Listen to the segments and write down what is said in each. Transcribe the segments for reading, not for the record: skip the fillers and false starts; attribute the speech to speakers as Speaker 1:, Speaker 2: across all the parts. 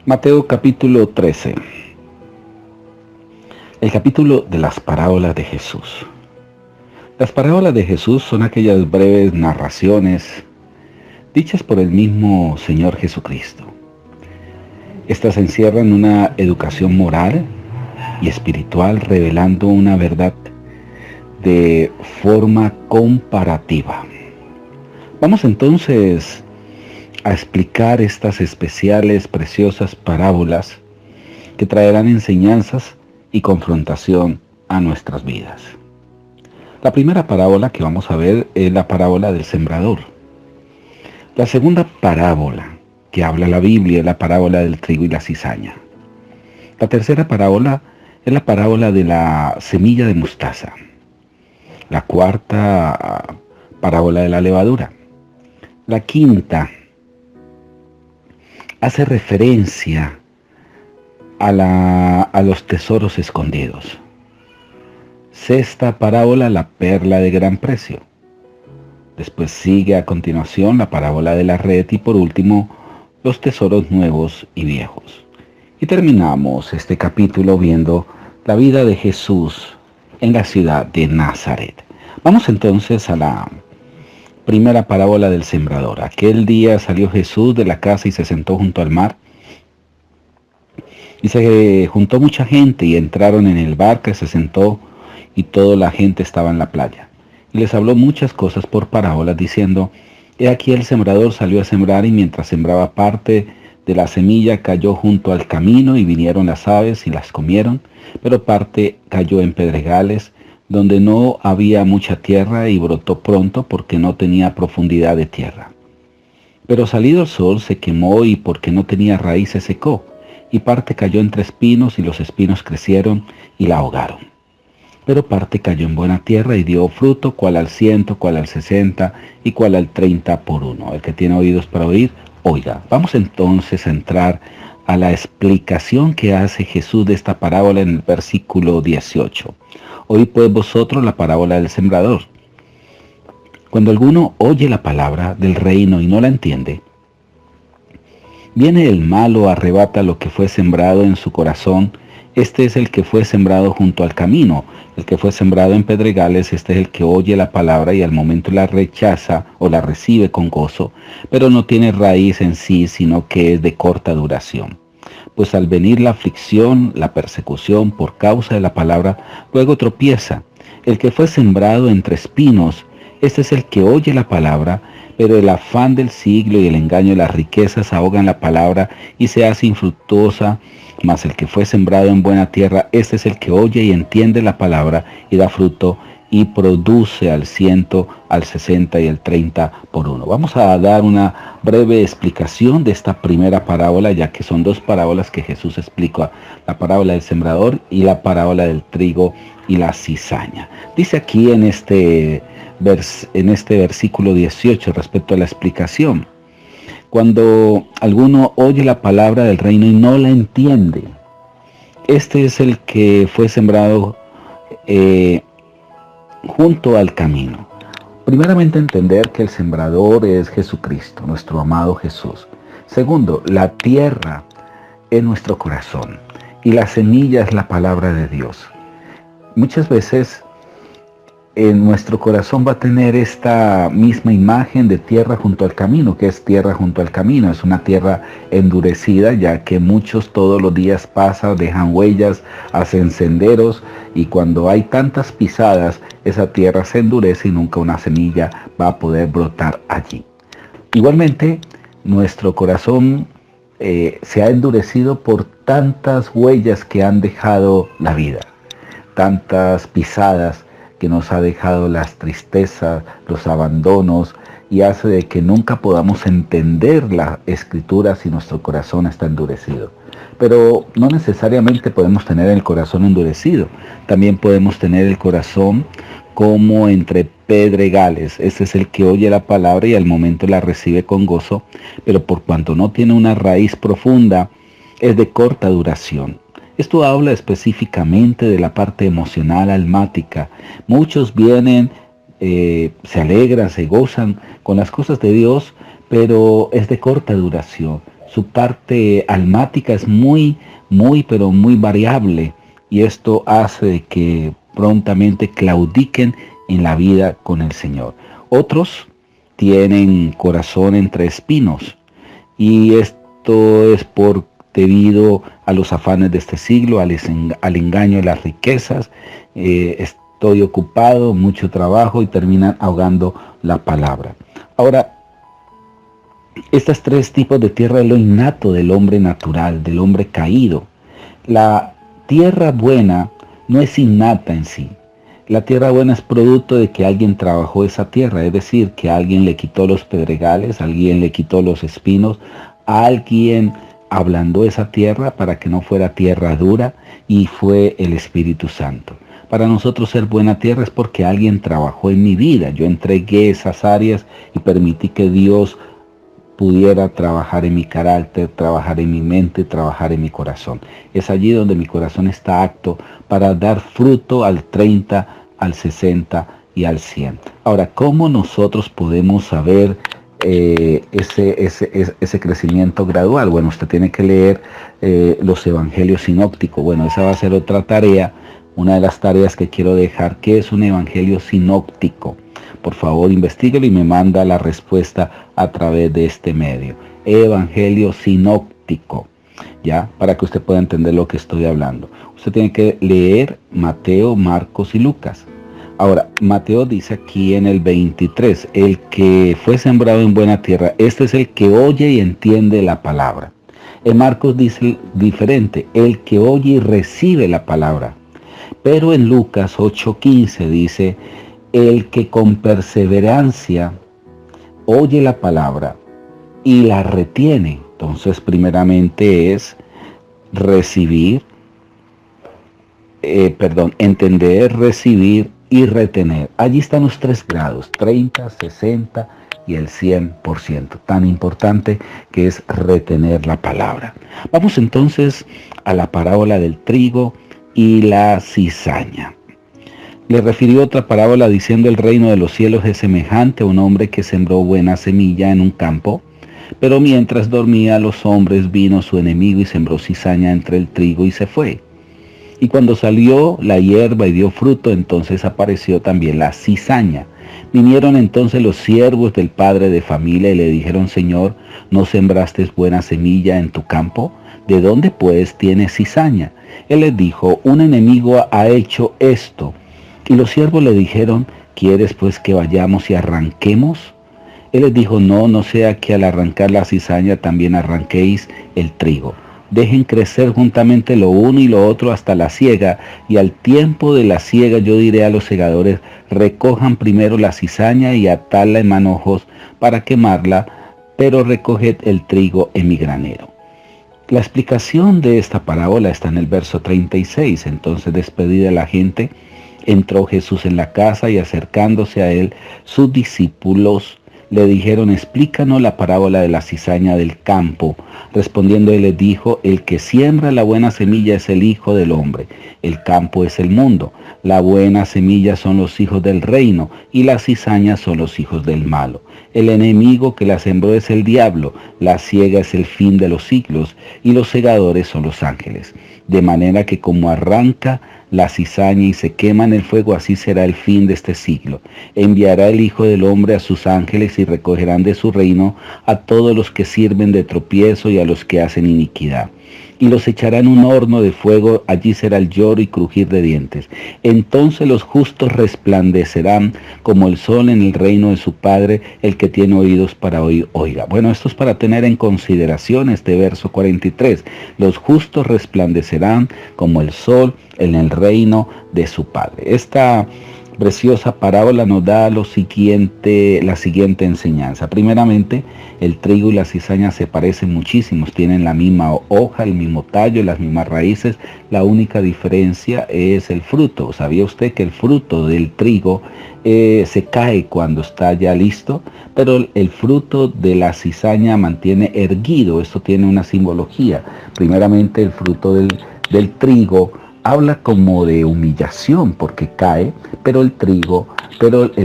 Speaker 1: Mateo capítulo 13. El capítulo de las parábolas de Jesús. Las parábolas de Jesús son aquellas breves narraciones dichas por el mismo Señor Jesucristo. Estas encierran una educación moral y espiritual, revelando una verdad de forma comparativa. Vamos entonces a explicar estas especiales, preciosas parábolas que traerán enseñanzas y confrontación a nuestras vidas. La primera parábola que vamos a ver es la parábola del sembrador. La segunda parábola que habla la Biblia es la parábola del trigo y la cizaña. La tercera parábola es la parábola de la semilla de mostaza. La cuarta parábola de la levadura. La quinta hace referencia a los tesoros escondidos. Sexta parábola, la perla de gran precio. Después sigue a continuación la parábola de la red y por último los tesoros nuevos y viejos. Y terminamos este capítulo viendo la vida de Jesús en la ciudad de Nazaret. Vamos entonces a la primera parábola del sembrador. Aquel día salió Jesús de la casa y se sentó junto al mar. Y se juntó mucha gente y entraron en el barco y se sentó y toda la gente estaba en la playa. Y les habló muchas cosas por parábolas diciendo: He aquí el sembrador salió a sembrar y mientras sembraba parte de la semilla cayó junto al camino y vinieron las aves y las comieron, pero parte cayó en pedregales donde no había mucha tierra y brotó pronto porque no tenía profundidad de tierra. Pero salido el sol se quemó y porque no tenía raíz se secó, y parte cayó entre espinos y los espinos crecieron y la ahogaron. Pero parte cayó en buena tierra y dio fruto, cual al 100, cual al 60 y cual al 30 por uno. El que tiene oídos para oír, oiga. Vamos entonces a entrar a la explicación que hace Jesús de esta parábola en el versículo 18. Oíd pues vosotros la parábola del sembrador. Cuando alguno oye la palabra del reino y no la entiende, viene el malo, arrebata lo que fue sembrado en su corazón. Este es el que fue sembrado junto al camino. El que fue sembrado en pedregales, este es el que oye la palabra y al momento la rechaza o la recibe con gozo, pero no tiene raíz en sí, sino que es de corta duración. Pues al venir la aflicción, la persecución por causa de la palabra, luego tropieza. El que fue sembrado entre espinos, este es el que oye la palabra, pero el afán del siglo y el engaño de las riquezas ahogan la palabra y se hace infructuosa. Mas el que fue sembrado en buena tierra, este es el que oye y entiende la palabra y da fruto y produce al 100, al 60 y al 30 por uno. Vamos a dar una breve explicación de esta primera parábola, ya que son dos parábolas que Jesús explica: la parábola del sembrador y la parábola del trigo y la cizaña. Dice aquí en este versículo 18 respecto a la explicación: cuando alguno oye la palabra del reino y no la entiende, este es el que fue sembrado junto al camino. Primeramente, entender que el sembrador es Jesucristo, nuestro amado Jesús. Segundo, la tierra es nuestro corazón y la semilla es la palabra de Dios. Muchas veces en nuestro corazón va a tener esta misma imagen de tierra junto al camino. ¿Qué es tierra junto al camino? Es una tierra endurecida, ya que muchos todos los días pasan, dejan huellas, hacen senderos, y cuando hay tantas pisadas, esa tierra se endurece y nunca una semilla va a poder brotar allí. Igualmente, nuestro corazón se ha endurecido por tantas huellas que han dejado la vida, tantas pisadas que nos ha dejado las tristezas, los abandonos, y hace de que nunca podamos entender la escritura si nuestro corazón está endurecido. Pero no necesariamente podemos tener el corazón endurecido, también podemos tener el corazón como entre pedregales. Este es el que oye la palabra y al momento la recibe con gozo, pero por cuanto no tiene una raíz profunda, es de corta duración. Esto habla específicamente de la parte emocional, almática. Muchos vienen, se alegran, se gozan con las cosas de Dios, pero es de corta duración. Su parte almática es pero muy variable, y esto hace que prontamente claudiquen en la vida con el Señor. Otros tienen corazón entre espinos, y esto es debido a los afanes de este siglo, al engaño de las riquezas. Estoy ocupado, mucho trabajo, y terminan ahogando la palabra. Ahora, estos tres tipos de tierra es lo innato del hombre natural, del hombre caído. La tierra buena no es innata en sí. La tierra buena es producto de que alguien trabajó esa tierra, es decir, que alguien le quitó los pedregales, alguien le quitó los espinos, alguien ablandó esa tierra para que no fuera tierra dura, y fue el Espíritu Santo. Para nosotros ser buena tierra es porque alguien trabajó en mi vida. Yo entregué esas áreas y permití que Dios pudiera trabajar en mi carácter, trabajar en mi mente, trabajar en mi corazón. Es allí donde mi corazón está apto para dar fruto al 30, al 60 y al 100. Ahora, ¿cómo nosotros podemos saber ese crecimiento gradual? Bueno, usted tiene que leer los evangelios sinópticos. Bueno, esa va a ser otra tarea, una de las tareas que quiero dejar. ¿Qué es un evangelio sinóptico? Por favor, investíguelo y me manda la respuesta a través de este medio. Evangelio sinóptico, ¿ya? Para que usted pueda entender lo que estoy hablando. Usted tiene que leer Mateo, Marcos y Lucas. Ahora, Mateo dice aquí en el 23, el que fue sembrado en buena tierra, este es el que oye y entiende la palabra. En Marcos dice diferente, el que oye y recibe la palabra. Pero en Lucas 8:15 dice, el que con perseverancia oye la palabra y la retiene. Entonces, primeramente es entender, recibir y retener. Allí están los 3 grados, 30, 60 y el 100%. Tan importante que es retener la palabra. Vamos entonces a la parábola del trigo y la cizaña. Le refirió otra parábola diciendo: el reino de los cielos es semejante a un hombre que sembró buena semilla en un campo, pero mientras dormía los hombres vino su enemigo y sembró cizaña entre el trigo y se fue. Y cuando salió la hierba y dio fruto, entonces apareció también la cizaña. Vinieron entonces los siervos del padre de familia y le dijeron: Señor, ¿no sembraste buena semilla en tu campo? ¿De dónde pues tienes cizaña? Él les dijo: un enemigo ha hecho esto. Y los siervos le dijeron: ¿quieres pues que vayamos y arranquemos? Él les dijo: no sea que al arrancar la cizaña también arranquéis el trigo. Dejen crecer juntamente lo uno y lo otro hasta la siega, y al tiempo de la siega yo diré a los segadores: recojan primero la cizaña y atadla en manojos para quemarla, pero recoged el trigo en mi granero. La explicación de esta parábola está en el verso 36. Entonces, despedida la gente, entró Jesús en la casa, y acercándose a él, sus discípulos le dijeron: explícanos la parábola de la cizaña del campo. Respondiendo él les dijo: el que siembra la buena semilla es el Hijo del Hombre. El campo es el mundo. La buena semilla son los hijos del reino, y la cizaña son los hijos del malo. El enemigo que la sembró es el diablo. La siega es el fin de los siglos, y los segadores son los ángeles. De manera que como arranca la cizaña y se quema en el fuego, así será el fin de este siglo. Enviará el Hijo del Hombre a sus ángeles, y recogerán de su reino a todos los que sirven de tropiezo y a los que hacen iniquidad. Y los echará en un horno de fuego, allí será el lloro y crujir de dientes. Entonces los justos resplandecerán como el sol en el reino de su Padre. El que tiene oídos para oír, oiga. Bueno, esto es para tener en consideración este verso 43. Los justos resplandecerán como el sol en el reino de su Padre. Esta preciosa parábola nos da la siguiente enseñanza. Primeramente, el trigo y la cizaña se parecen muchísimo, tienen la misma hoja, el mismo tallo, las mismas raíces. La única diferencia es el fruto. ¿Sabía usted que el fruto del trigo se cae cuando está ya listo? Pero el fruto de la cizaña mantiene erguido. Esto tiene una simbología. Primeramente, el fruto del trigo habla como de humillación porque cae, pero el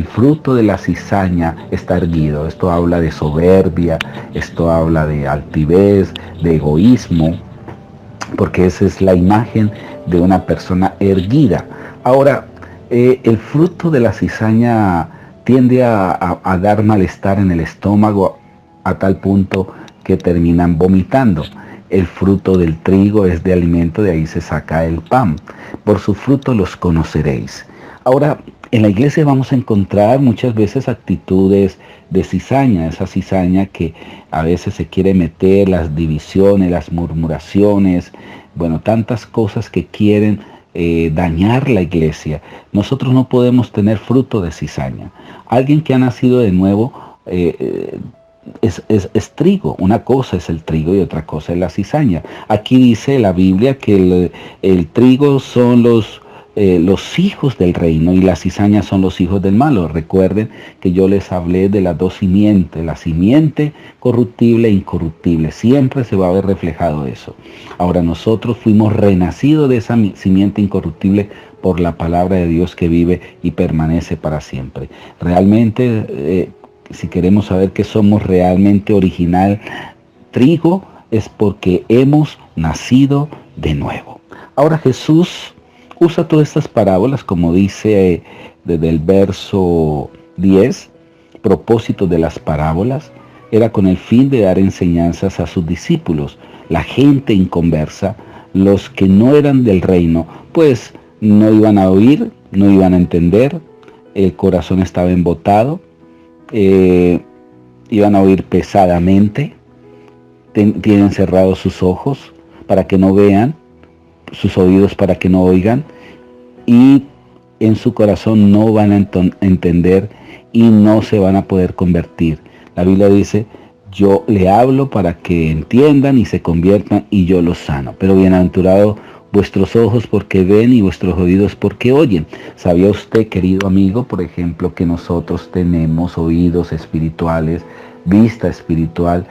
Speaker 1: fruto de la cizaña está erguido. Esto habla de soberbia, esto habla de altivez, de egoísmo, porque esa es la imagen de una persona erguida. Ahora, el fruto de la cizaña tiende a dar malestar en el estómago a tal punto que terminan vomitando. El fruto del trigo es de alimento, de ahí se saca el pan. Por su fruto los conoceréis. Ahora, en la iglesia vamos a encontrar muchas veces actitudes de cizaña, esa cizaña que a veces se quiere meter, las divisiones, las murmuraciones, bueno, tantas cosas que quieren dañar la iglesia. Nosotros no podemos tener fruto de cizaña. Alguien que ha nacido de nuevo es trigo. Una cosa es el trigo y otra cosa es la cizaña. Aquí dice la Biblia que el trigo son los hijos del reino y la cizaña son los hijos del malo. Recuerden que yo les hablé de las dos simientes, la simiente corruptible e incorruptible. Siempre se va a ver reflejado eso. Ahora nosotros fuimos renacidos de esa simiente incorruptible por la palabra de Dios que vive y permanece para siempre. Realmente, si queremos saber que somos realmente original trigo, es porque hemos nacido de nuevo. Ahora Jesús usa todas estas parábolas, como dice desde el verso 10, propósito de las parábolas era con el fin de dar enseñanzas a sus discípulos. La gente inconversa, los que no eran del reino, pues no iban a oír, no iban a entender, el corazón estaba embotado, iban a oír pesadamente, tienen cerrados sus ojos para que no vean, sus oídos para que no oigan, y en su corazón no van a entender y no se van a poder convertir. La Biblia dice, yo le hablo para que entiendan y se conviertan y yo los sano. Pero bienaventurado vuestros ojos porque ven y vuestros oídos porque oyen. ¿Sabía usted, querido amigo, por ejemplo, que nosotros tenemos oídos espirituales, vista espiritual?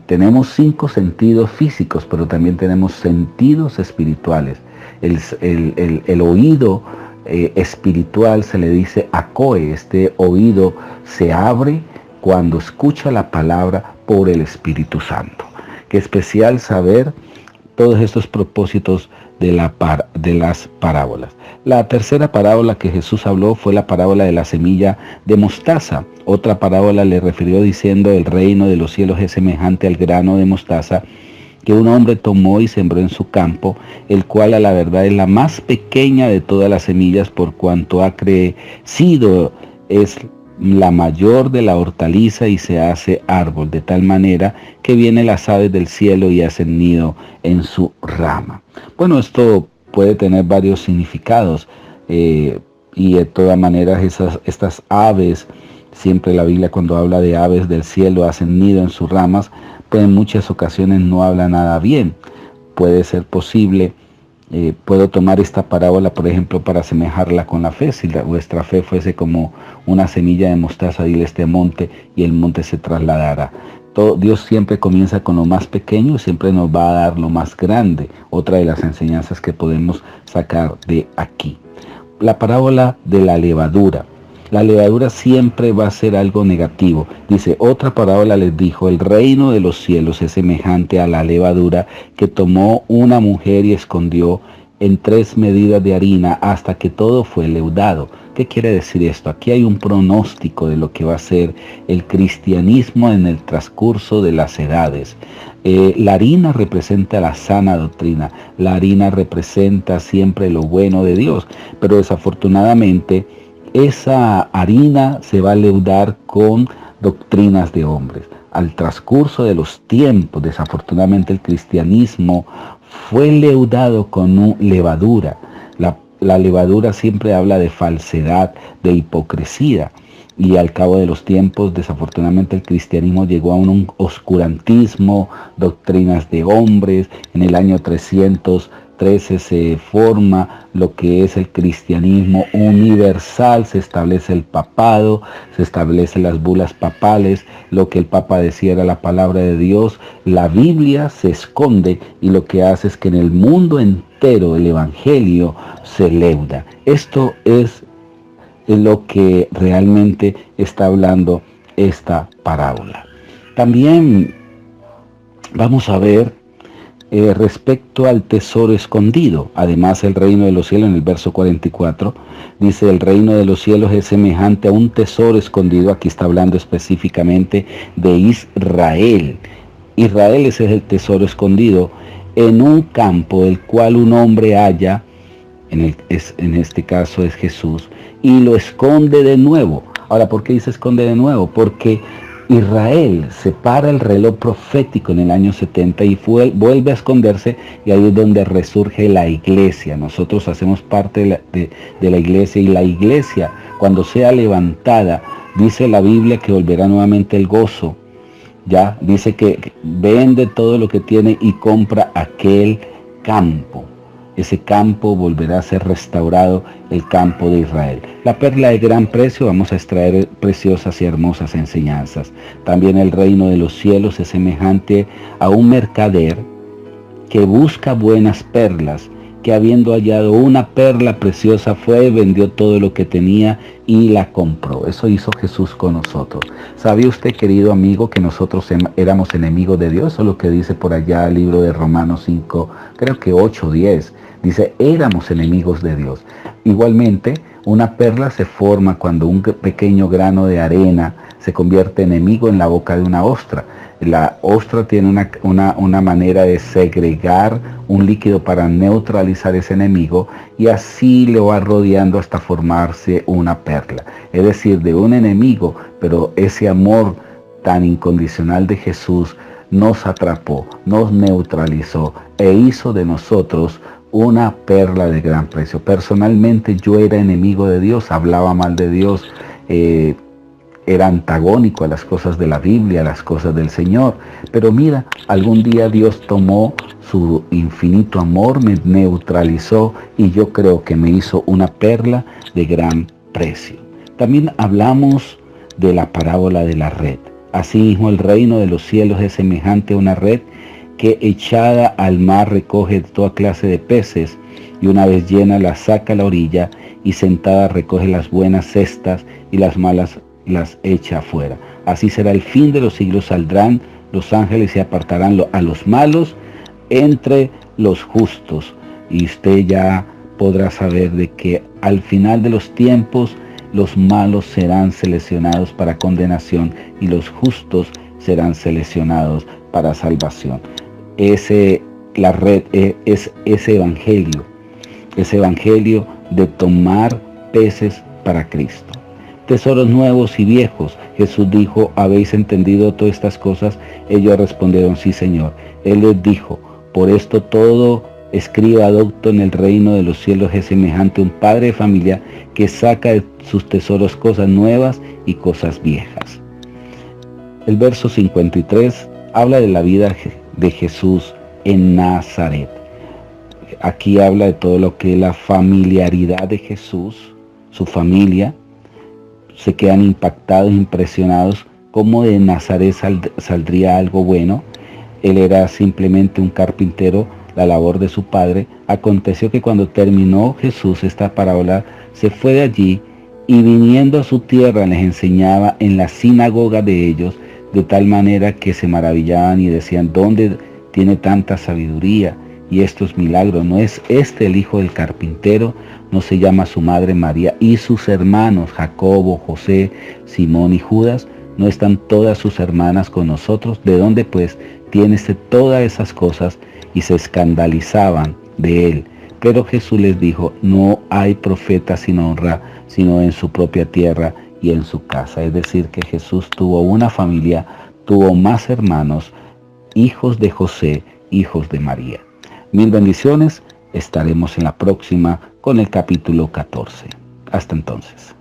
Speaker 1: Tenemos 5 sentidos físicos, pero también tenemos sentidos espirituales. El oído espiritual se le dice acoe. Este oído se abre cuando escucha la palabra por el Espíritu Santo. Qué especial saber todos estos propósitos de las parábolas. La tercera parábola que Jesús habló fue la parábola de la semilla de mostaza. Otra parábola le refirió diciendo, el reino de los cielos es semejante al grano de mostaza que un hombre tomó y sembró en su campo, el cual a la verdad es la más pequeña de todas las semillas, por cuanto ha crecido, es la mayor de la hortaliza y se hace árbol, de tal manera que vienen las aves del cielo y hacen nido en su rama. Bueno, esto puede tener varios significados y de todas maneras estas aves, siempre la Biblia cuando habla de aves del cielo hacen nido en sus ramas, pues en muchas ocasiones no habla nada bien. Puede ser posible, puedo tomar esta parábola, por ejemplo, para asemejarla con la fe. Si vuestra fe fuese como una semilla de mostaza, dile este monte y el monte se trasladará. Dios siempre comienza con lo más pequeño y siempre nos va a dar lo más grande. Otra de las enseñanzas que podemos sacar de aquí. La parábola de la levadura. La levadura siempre va a ser algo negativo. Dice, otra parábola les dijo, el reino de los cielos es semejante a la levadura que tomó una mujer y escondió en 3 medidas de harina hasta que todo fue leudado. ¿Qué quiere decir esto? Aquí hay un pronóstico de lo que va a ser el cristianismo en el transcurso de las edades. La harina representa la sana doctrina. La harina representa siempre lo bueno de Dios. Pero desafortunadamente, esa harina se va a leudar con doctrinas de hombres. Al transcurso de los tiempos, desafortunadamente el cristianismo fue leudado con levadura. La levadura siempre habla de falsedad, de hipocresía. Y al cabo de los tiempos, desafortunadamente el cristianismo llegó a un oscurantismo, doctrinas de hombres. En el año 300 13 se forma lo que es el cristianismo universal, se establece el papado, se establecen las bulas papales, lo que el Papa decía era la palabra de Dios, la Biblia se esconde y lo que hace es que en el mundo entero el Evangelio se leuda. Esto es lo que realmente está hablando esta parábola. También vamos a ver respecto al tesoro escondido. Además, el reino de los cielos, en el verso 44, dice: el reino de los cielos es semejante a un tesoro escondido. Aquí está hablando específicamente de Israel. Israel es el tesoro escondido en un campo, el cual un hombre halla, en este caso es Jesús, y lo esconde de nuevo. Ahora, ¿por qué dice esconde de nuevo? Porque Israel separa el reloj profético en el año 70 y vuelve a esconderse, y ahí es donde resurge la iglesia. Nosotros hacemos parte de la iglesia, y la iglesia, cuando sea levantada, dice la Biblia que volverá nuevamente el gozo. Ya dice que vende todo lo que tiene y compra aquel campo. Ese campo volverá a ser restaurado, el campo de Israel. La perla de gran precio, vamos a extraer preciosas y hermosas enseñanzas. También el reino de los cielos es semejante a un mercader que busca buenas perlas, que habiendo hallado una perla preciosa fue, vendió todo lo que tenía y la compró. Eso hizo Jesús con nosotros. ¿Sabía usted, querido amigo, que nosotros éramos enemigos de Dios? Eso es lo que dice por allá el libro de Romanos 5, creo que 8 o 10. Dice, éramos enemigos de Dios. Igualmente, una perla se forma cuando un pequeño grano de arena se convierte enemigo en la boca de una ostra. La ostra tiene una manera de segregar un líquido para neutralizar ese enemigo, y así lo va rodeando hasta formarse una perla. Es decir, de un enemigo, pero ese amor tan incondicional de Jesús nos atrapó, nos neutralizó e hizo de nosotros una perla de gran precio. Personalmente yo era enemigo de Dios, hablaba mal de Dios, era antagónico a las cosas de la Biblia, a las cosas del Señor. Pero mira, algún día Dios tomó su infinito amor, me neutralizó, y yo creo que me hizo una perla de gran precio. También hablamos de la parábola de la red. Asimismo, el reino de los cielos es semejante a una red que echada al mar recoge toda clase de peces, y una vez llena la saca a la orilla, y sentada recoge las buenas cestas y las malas las echa afuera. Así será el fin de los siglos. Saldrán los ángeles y apartarán a los malos entre los justos. Y usted ya podrá saber de que al final de los tiempos los malos serán seleccionados para condenación y los justos serán seleccionados para salvación. La red es ese evangelio de tomar peces para Cristo. Tesoros nuevos y viejos. Jesús dijo, ¿habéis entendido todas estas cosas? Ellos respondieron, sí, Señor. Él les dijo, por esto todo escriba docto en el reino de los cielos es semejante a un padre de familia que saca de sus tesoros cosas nuevas y cosas viejas. El verso 53 habla de la vida de Jesús en Nazaret. Aquí habla de todo lo que es la familiaridad de Jesús, su familia. Se quedan impactados, impresionados, cómo de Nazaret saldría algo bueno. Él era simplemente un carpintero, la labor de su padre. Aconteció que cuando terminó Jesús esta parábola, se fue de allí, y viniendo a su tierra les enseñaba en la sinagoga de ellos, de tal manera que se maravillaban y decían, ¿dónde tiene tanta sabiduría y estos milagros? ¿No es este el hijo del carpintero? ¿No se llama su madre María y sus hermanos Jacobo, José, Simón y Judas? ¿No están todas sus hermanas con nosotros? ¿De dónde pues tiene todas esas cosas? Y se escandalizaban de él. Pero Jesús les dijo, no hay profeta sin honra, sino en su propia tierra y en su casa. Es decir, que Jesús tuvo una familia, tuvo más hermanos, hijos de José, hijos de María. Mil bendiciones. Estaremos en la próxima con el capítulo 14. Hasta entonces.